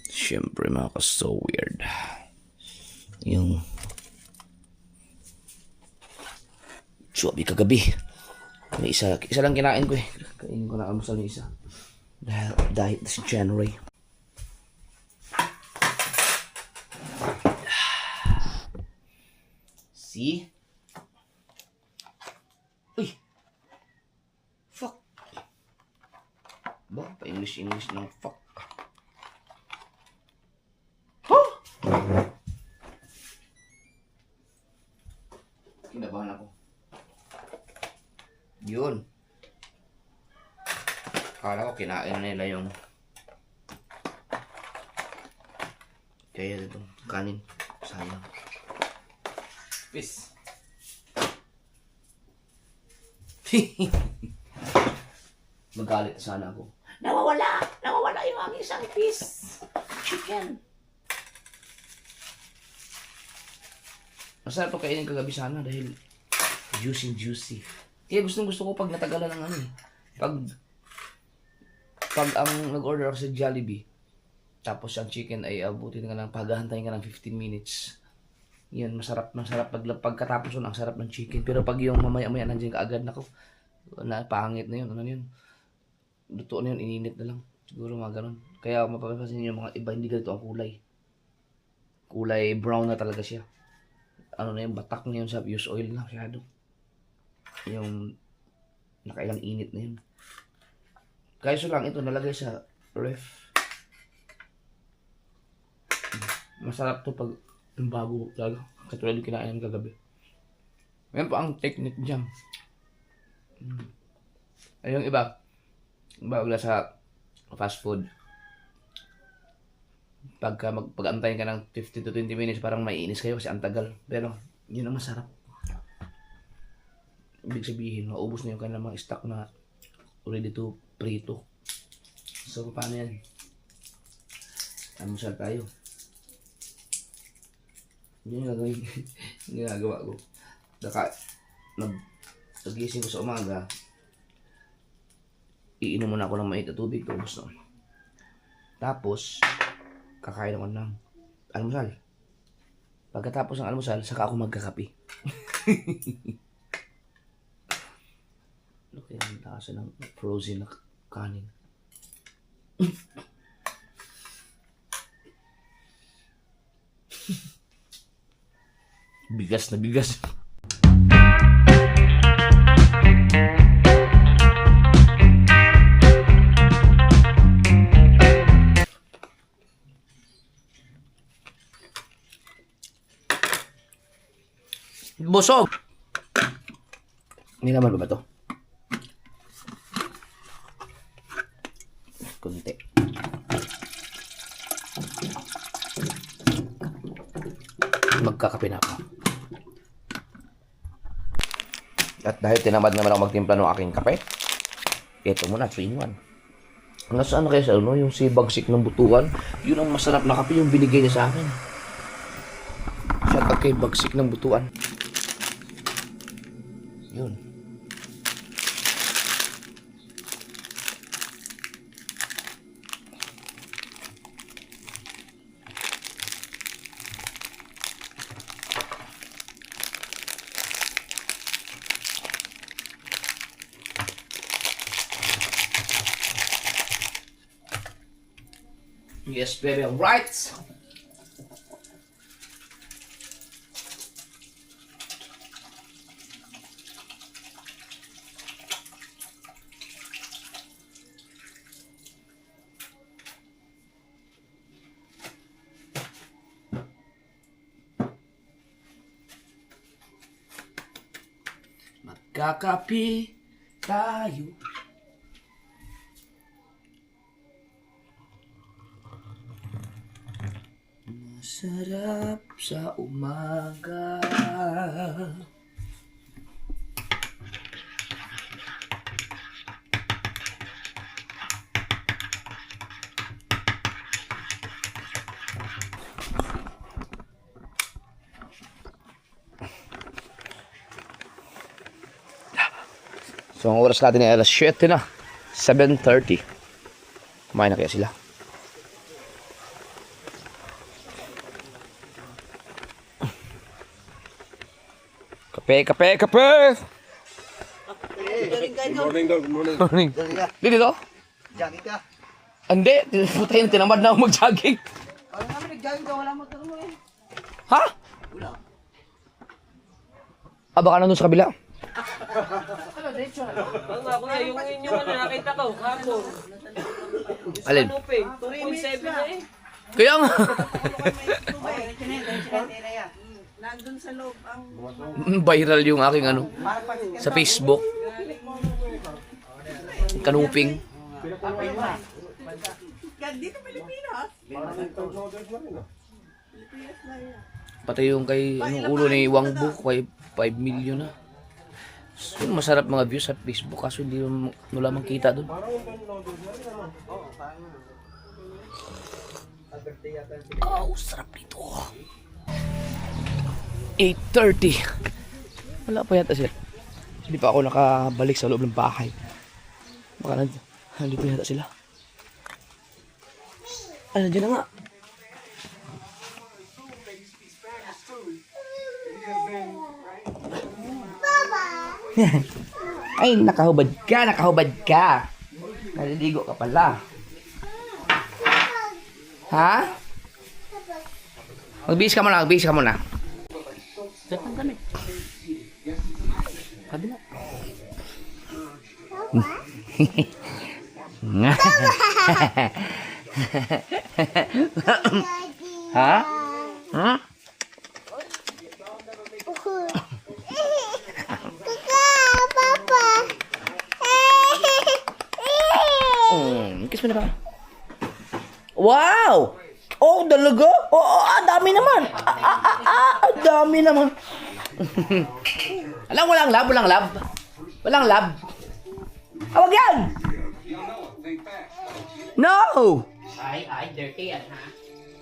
[SPEAKER 1] Siyempre mga ka-so weird. Yung Chubby kagabi. May isa lang kinain ko eh. Kainin ko na almusal ng isa. Dahil diet this January. See? Uy! Ba, pa-English ng fuck. Huh? Kinabahan ako. Yun. Akala ko kinain na nila yung kaya ito, kanin. Sayang.
[SPEAKER 3] Peace.
[SPEAKER 1] Magalit sana ako. Nawawala yung aking isang piece. Chicken. Masarap to kainin kagabi sana dahil juicy. Kaya gusto ko pag natagalan ng ano eh. Pag ang nag-order ako sa Jollibee, tapos ang chicken ay abutin ka lang, paghahantayin ka ng 15 minutes. Yan, masarap pagkatapos nun, ang sarap ng chicken. Pero pag yung mamaya-maya nandiyan ka agad, nako, pangit na yun, ano yun. Luto na yun, ininit na lang. Siguro mga ganun. Kaya mapapansin nyo yung mga iba, hindi ganito ang kulay. Kulay brown na talaga siya. Ano na yun, batak na yun sa use oil na masyado. Yung nakailang init na yun. Kaya so lang ito, nalagay sa ref. Masarap to pag yung bago talaga. Katulad yung kinain namin kagabi. Ngayon pa ang technique dyan. Ay yung iba wala sa fast food. Pag-antayin ka ng 15 to 20 minutes, parang maiinis kayo kasi ang tagal. Pero yun ang masarap. Ibig sabihin, maubos na yung kanilang mga stock na ready to prito. So, paano yan? Almusal tayo. Yun yung gagawin. Yung ginagawa ko. Nagising ko sa umaga, iinom muna ako ng mainit na tubig. Tapos, kakain ako ng almusal. Pagkatapos ng almusal, saka ako magkakape. Look at yung tasa ng frozen na kanin. Bigas na bigas. Busog! Hindi naman ba to? Kunti. Magkakape na ako. At dahil tinamad naman ako magtimpla ng aking kape, ito muna, 3-in-1. Nasaan na kayo sa ano, yung si Bagsik ng Butuan? Yun ang masarap na kape, yung binigay niya sa akin. Shout out kay Bagsik ng Butuan. Yun. Yes, baby, all right. Magkakape tayo. Masarap sa umaga. So ang oras natin ay alas 7 na. 7:30. Kumain na kaya sila? Kape!
[SPEAKER 7] Good morning, dog. Good morning.
[SPEAKER 1] Morning. Dito?
[SPEAKER 7] Jogging ka?
[SPEAKER 1] Hindi. Putay na, tinamad na ako mag-jogging.
[SPEAKER 7] Parang namin nag-jogging ka, wala mo tulong mo eh.
[SPEAKER 1] Ha?
[SPEAKER 7] Wala.
[SPEAKER 1] Ah, baka nandun sa kabila.
[SPEAKER 5] Ano, diretso na. Ang ako na, yung nakita ko, hapon.
[SPEAKER 1] Alin?
[SPEAKER 5] Tupig. 2.7 na eh.
[SPEAKER 1] Kaya nga.
[SPEAKER 5] Nandun sa loob ang...
[SPEAKER 1] Viral yung aking ano sa Facebook. Kanuping.
[SPEAKER 5] Dito Pilipinas.
[SPEAKER 1] Pati yung kay yung ulo ni Wang Bu, kay 5 million na. So, masarap mga views sa Facebook kaso hindi mo lamang kita doon. Oh, sarap nito. 8:30. Wala pa yata sila. Hindi pa ako nakabalik sa loob ng bahay. Baka nandito yata sila. Ay, nandiyan na nga. Ay, nakahubad ka. Naliligo ka pala. Ha? Magbihis ka muna. Datang kami. Kabila. Ha? Ha?
[SPEAKER 2] Papa.
[SPEAKER 1] Kiss mo na ba? Wow! Oh, talaga? Oo, dami naman. Dami naman. Alam, walang lab. Walang lab. Wag yan! No!
[SPEAKER 3] Ay, dirty yan, ha?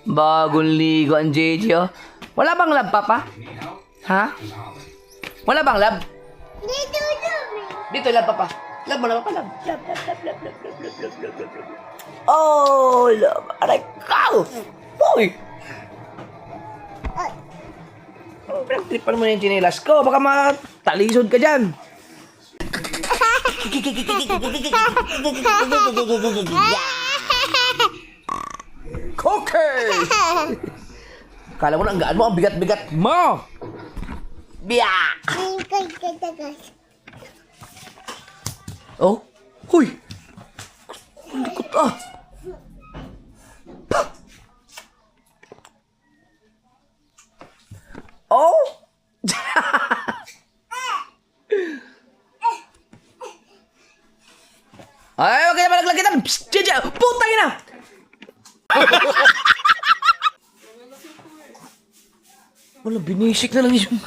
[SPEAKER 1] Bagong ligo ang JJ, oh. Wala bang lab, Papa? Ha? Wala bang lab? Dito, lab, Papa. Lab mo na, Papa, lab. Lab. Oh, lab. Aray ka! Uy! Pinagtripan mo na yung chinelas ko. Baka matalisod ka dyan. Cookie! Kala mo na ang gaan mo, ang bigat-bigat mo! Biyak! Oh? Huy! Ang likot ah! Oh? Ay, huwag ka naman naglagitan! Psst! Jeje! Putang ina! Wala, binisik na lang yung...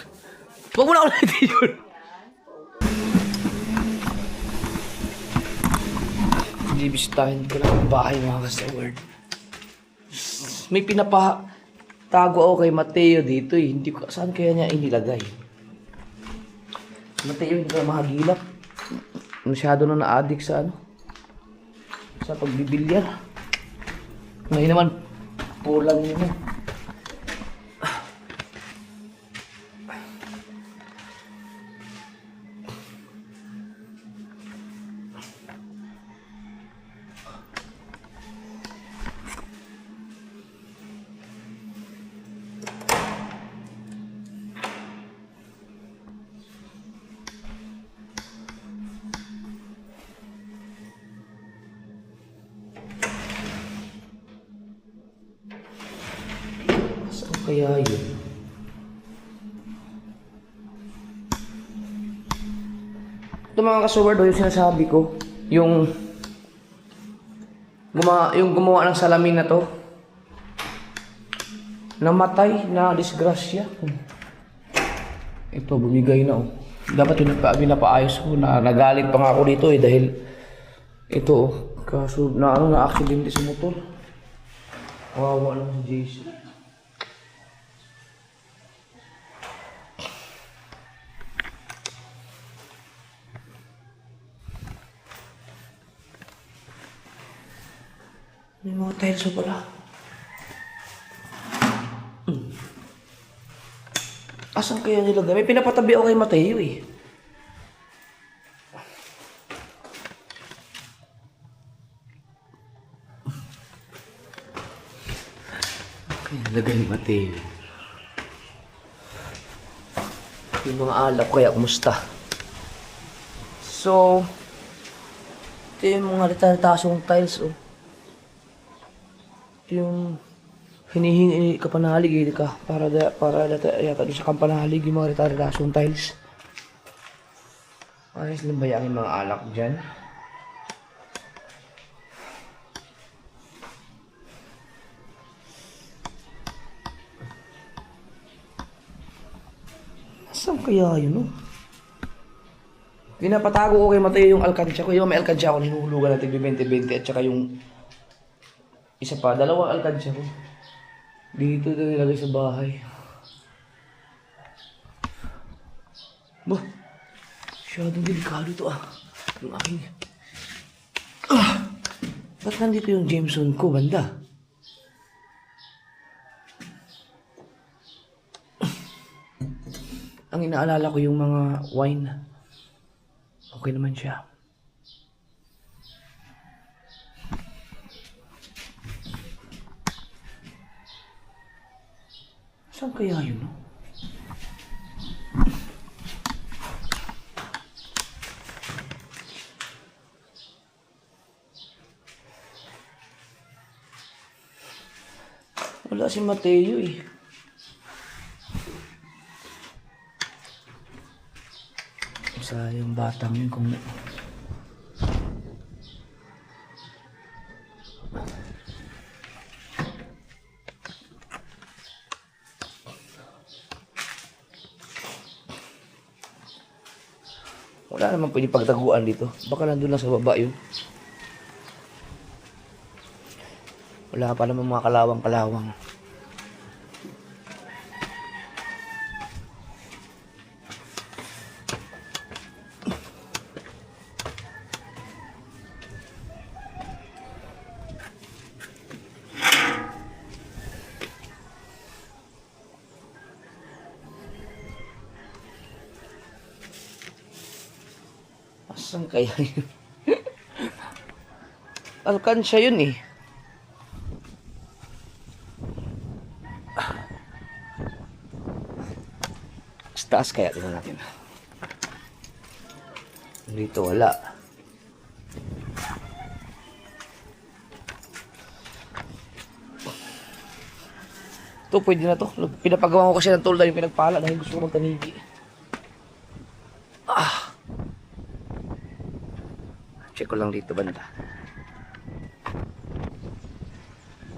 [SPEAKER 1] Huwag mo na ulit yun. Bibisitahin ko lang ang bahay mga ka-Saward. May pinapatago ako kay Mateo dito eh. Hindi ko, saan kaya niya inilagay? Mateo hindi ka mahagilap. Masyado na na-addict sa ano. Sa pagbibilyar. Ngayon naman, pulang yun eh. Saan kaya yun? Ito mga ka-Saward, yung sinasabi ko, yung gumawa ng salamin na to, namatay na disgrasya. Ito, bumigay na oh. Dapat yung pinapaayos ko na nagalit pa nga ako dito eh dahil ito oh, kaso na aksidente sa motor. Wawa lang si JC. May mga tiles pala. Asan kaya nilagay? May pinapatabi ako kay Mateo eh. Kaya nilagay ni Mateo. Yung mga alap kaya kumusta? So, ito yung mga rita-tasong tiles oh. yung hinihingi ka panalig ka para yata doon sa kampanalig yung mga retardasyon tiles. Ayos lang ba yung mga alak dyan? Saan kaya yun, no? Pinapatago ko kay Mateo yung alkansya ko. Yung may alkansya ako, hinuhulugan natin yung 20-20 at saka yung isa pa, dalawang alkansya ko. Dito na nilagay sa bahay. Bah, masyadong delikado to yung aking... Ba't nandito yung Jameson ko, banda? Ang inaalala ko yung mga wine. Okay naman siya. Saan kaya yun, no? Wala si Mateo eh. Sayang batang yun kung... Wala naman pwede pagtaguan dito. Baka nandun lang sa baba yun. Wala pa naman mga kalawang-kalawang. Asan kaya yun? Alkansya yun eh. Sa taas kaya, tingnan natin. Dito wala. Ito, pwede na to. Pinapagawa ko kasi ng tulda yung pinagpala dahil gusto ko magtanigi. Check ko lang dito banda.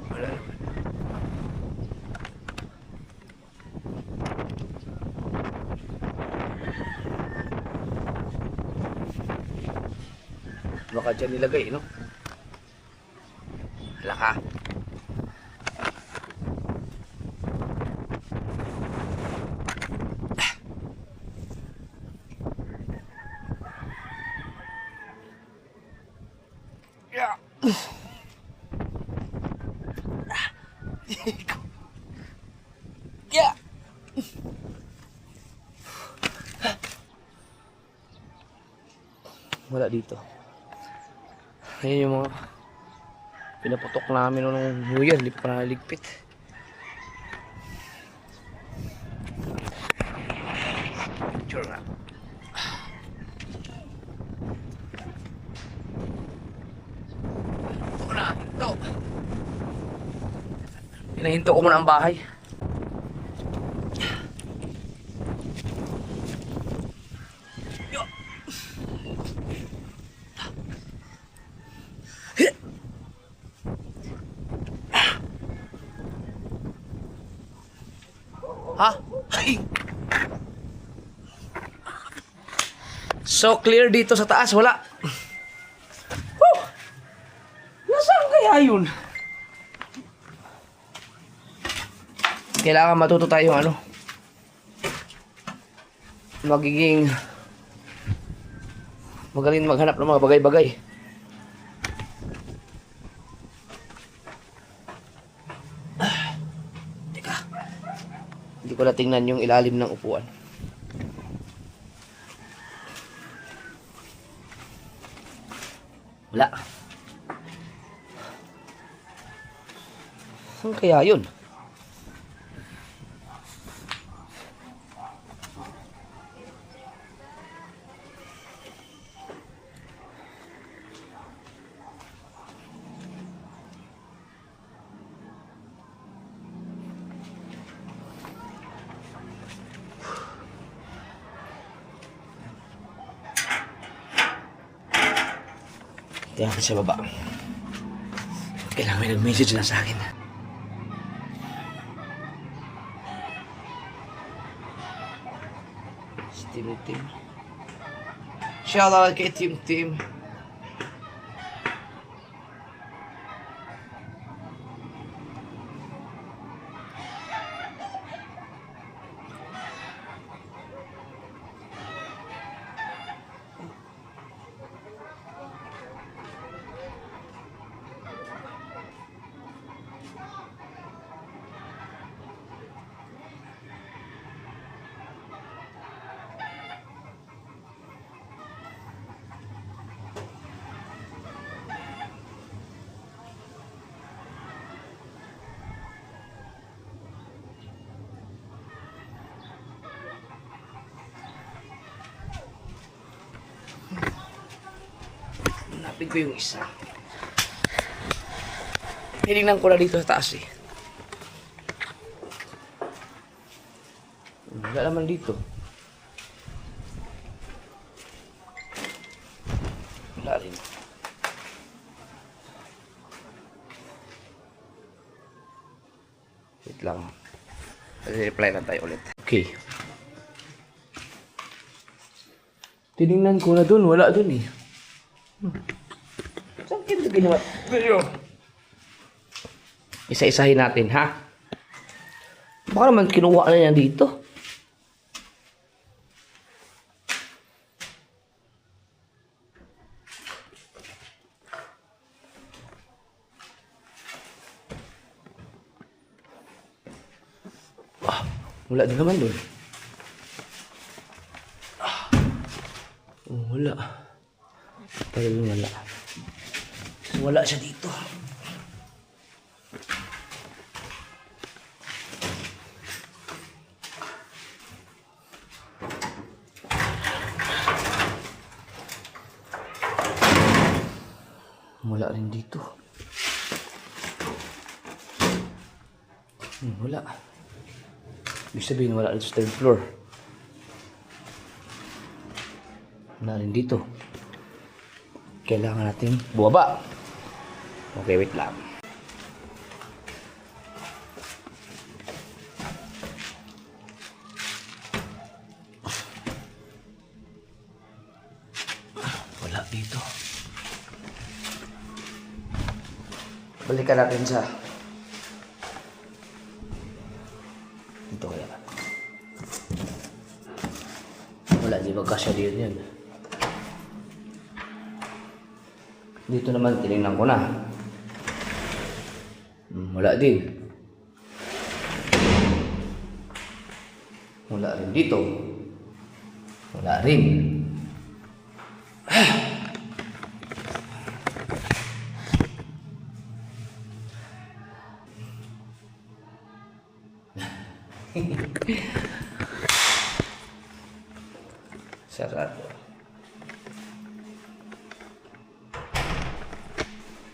[SPEAKER 1] Wala naman. Baka dyan nilagay, no? Hala ka. Yeah. Wala dito. Ayan yung mga pinaputok namin nung New Year, hindi pa naligpit. Picture nga. Ito na, ito. Pinahinto ko muna ang bahay. Ha? So clear dito sa taas, wala. Woo! Nasaan kaya yun? Kailangan matuto tayo magiging magaling maghanap ng mga bagay-bagay. Hindi ko na tingnan yung ilalim ng upuan. Wala. Saan kaya yun? Tingnan natin sa baba. Kailangan may nag-message na sa akin. Tim. Shout out kay Tim. Hanapin ko yung isa. Hinignan ko na dito sa taas eh. Wala naman dito. Wala rin. Wait lang. Reply na tayo ulit. Okay. Tinignan ko na dun. Wala dun eh. Saan kayo ginawa? Isa-isahin natin, ha? Baka naman kinuha na niya dito. Wala din naman doon. Wala. Talagang wala. Wala siya dito. Wala rin dito. Wala. Ibig sabihin wala rin sa third floor. Wala rin dito. Kailangan natin bumaba. Okay, wait lang. Wala dito. Balikan natin sa dito kaya. Wala, di magkasya din yan. Dito naman, tinignan ko na. Wala din. Wala rin dito. Wala rin. Sarado.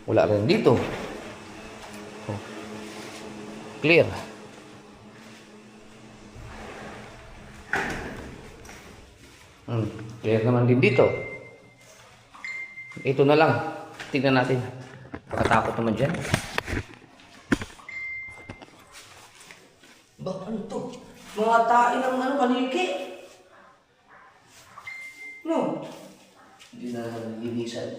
[SPEAKER 1] Wala rin dito. Oh. Clear. Clear naman din dito. Ito na lang. Tingnan natin. Pagkatakot naman dyan. Ba, ano to? Mga tae ng paniki. No. Hindi na linisan.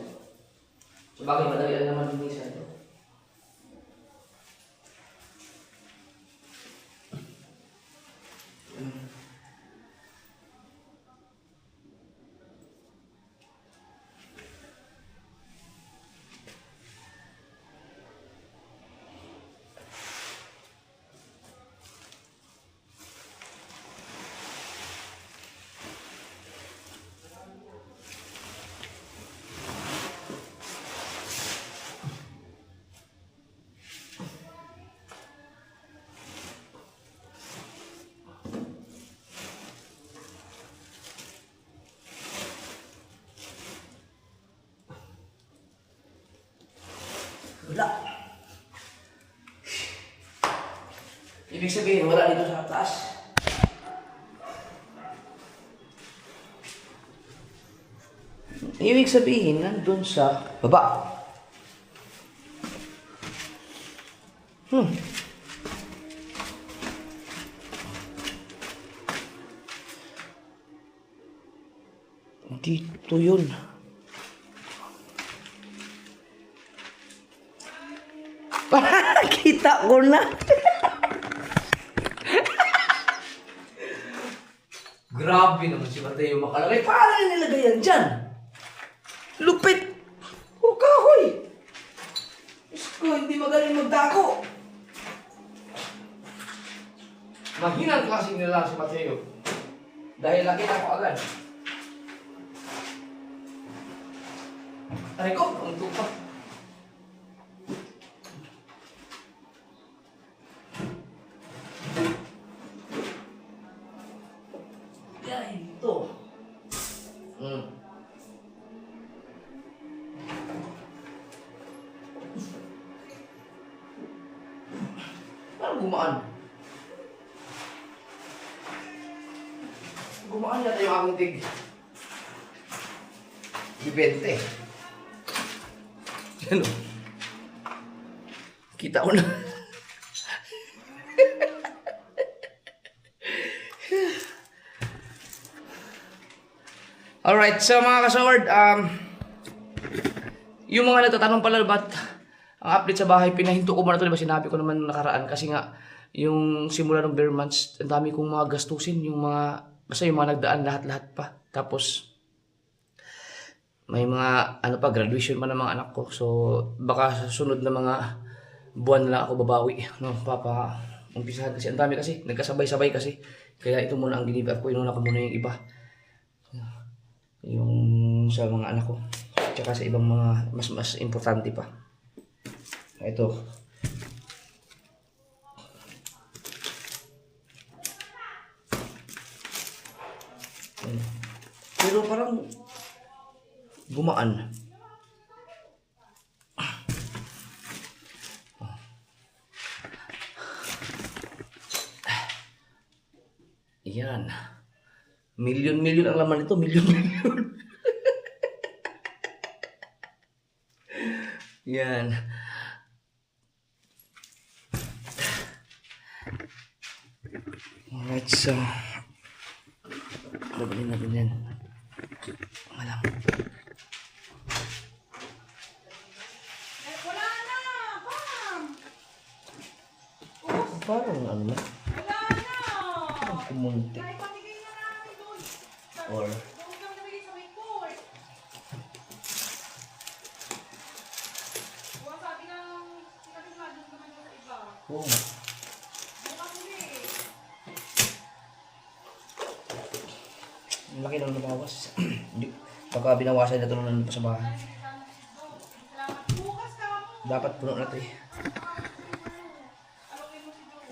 [SPEAKER 1] So bakit madali lang naman linisan to? Wala. Ibig sabihin, wala dito sa taas. Ibig sabihin, nandun sa baba. Dito yun. Kita ko na. Grabe naman si Mateo makalagay. Paano nilagay yan dyan? Lupit! O kahoy! Diyos ko, hindi magaling magdako. Mahinang klaseng nila si Mateo. Dahil nakita ko agad. Aray ko, ang tupa. Yan, ito. Parang gumaan. Gumaan yata yung aking tig. Ibente. Ano? Kita ko na. Alright, so mga kasaward, yung mga nagtatanong pala ba't ang update sa bahay, pinahinto ko muna ito, diba sinabi ko naman nung nakaraan kasi nga, yung simula ng bare months, ang dami kong mga gastusin, yung mga, basta yung mga nagdaan lahat-lahat pa. Tapos, may mga, ano pa, graduation pa ng mga anak ko. So, baka sa sunod na mga buwan na lang ako babawi. No, umpisahan kasi, ang dami kasi, nagkasabay-sabay kasi. Kaya ito muna ang ginibap ko, inuna ko muna yung iba. Yung sa mga anak ko. Tsaka sa ibang mga mas importante pa. Ito. Pero parang gumaan. Yan. Milyon-milyon ang laman nito. Milyon-milyon. Yan. Alright, so babalik natin yan. Malang.
[SPEAKER 5] Wala na! Bam!
[SPEAKER 1] Parang ano na.
[SPEAKER 5] Wala na!
[SPEAKER 1] Kumunti.
[SPEAKER 5] Ipatigay na namin doon.
[SPEAKER 1] Or
[SPEAKER 5] Doon kami nabigay sa may court. Buwan sabi ng sinabi nga doon naman sa iba.
[SPEAKER 1] oh,
[SPEAKER 5] Bukas ulit.
[SPEAKER 1] ang laki ng nabawas. Hindi. Pagka binawasan na ito nung pa sa bahay.
[SPEAKER 5] Bukas ka mo.
[SPEAKER 1] Dapat puno na ito eh.
[SPEAKER 5] Alawin mo si Joe.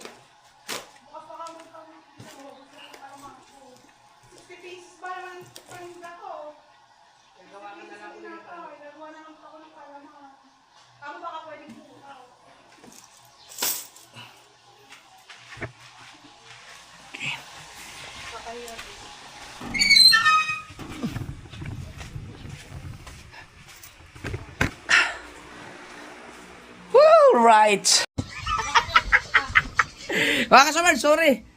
[SPEAKER 5] Bukas pa ka mo kami. Gusto ko para makako. 50 pieces ba naman paninda ko? Nagawa na lang ulit ako. Nagawa na lang ako ng kalaman. Ako baka pwedeng bukaw.
[SPEAKER 1] Right. Mga kasama, sorry.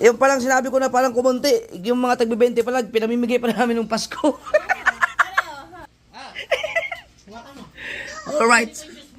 [SPEAKER 1] Yung palang sinabi ko na palang kumunti, yung mga tagbi-20 palag, pinamimigay pa namin ng Pasko. Alright.